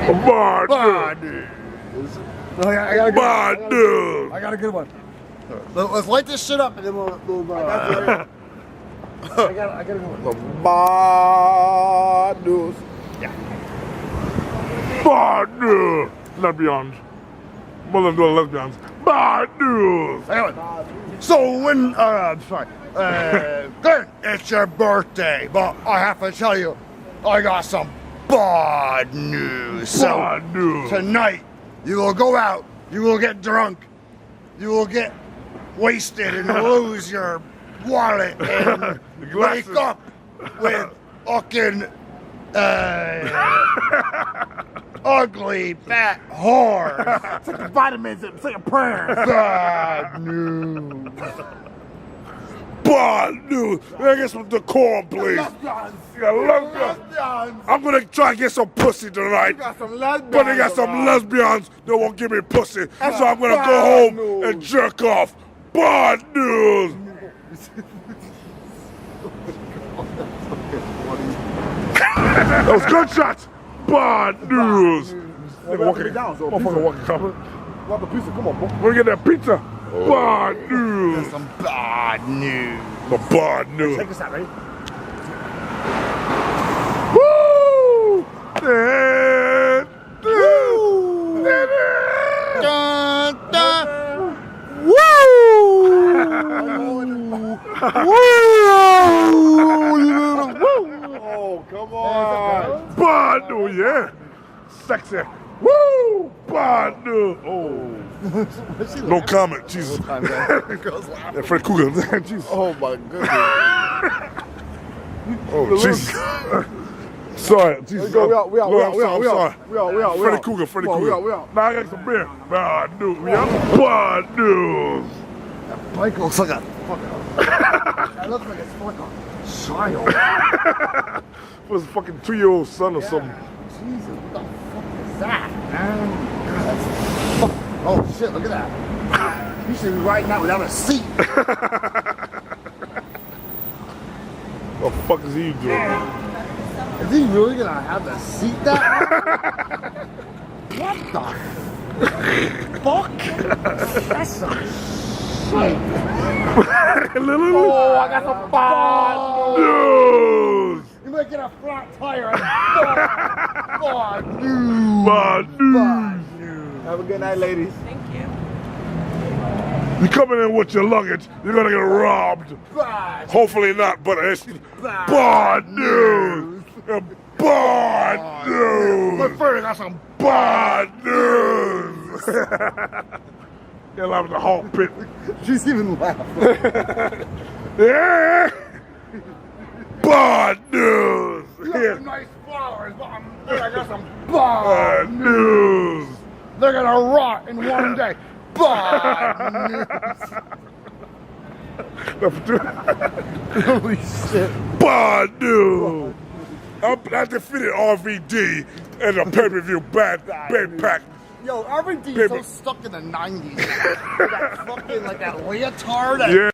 Bad news. I got a good one. Let's light this shit up and then we'll I got a good one. Bad news. Yeah. Bad news. Lesbians. More than doing lesbians. Bad news. Anyway, so when, I'm sorry, Glenn, it's your birthday, but I have to tell you, I got some bad news. Bad news. Tonight, you will go out, you will get drunk, you will get wasted and lose your wallet and wake up with fucking ugly fat whores. Take vitamins and say a prayer. Bad news. Bad news. Let me get some decorum, please. Lesbians. I'm gonna try and get some pussy tonight. You got some lesbians. But they got some lesbians that won't give me pussy. So I'm gonna go home and jerk off. Bad news. That was gunshots. Bad news. Walking down, so motherfucker walking coming. Want the pizza? Come on, bro. We're gonna get that pizza. Bad news. That's some bad news. The bad news. Check this out, ready? Woo! Dun, dun. Oh, come on. Bad news, yeah. Sexy. Woo! Bad news. Oh. No comment, Jesus. Girls laughing. Yeah, Fred Cougar. Jesus. Oh, my goodness. Oh, Jesus. Sorry, Jesus. We out. Freddy Cougar. We out. Now I got some beer. Bad news. Bad news. Mike looks like a fucking. That looks like a fucking child. It was a fucking 2-year-old son or something. Jesus, what the fuck is that, man? Oh shit, look at that. You should be riding out without a seat. What the fuck is he doing? Is he really gonna have the seat that What the fuck? That's some shit. Oh, I got some bad news. You might get a flat tire and bad news. Bad news. Have a good night, ladies. You coming in with your luggage, you're gonna get robbed. Bad. Hopefully not, but it's bad news. Bad news. My friend got some Bad news. You're laughing the whole pit. She's even laughing. Yeah. Bad news. You got some nice flowers, but I got some Bad news. They're gonna rot in one day. Bad news. Holy shit. Bad news. I defeated RVD in a pay-per-view bad pack. Yo, RVD is so stuck in the 90s. That fucking, like that leotard. Yeah.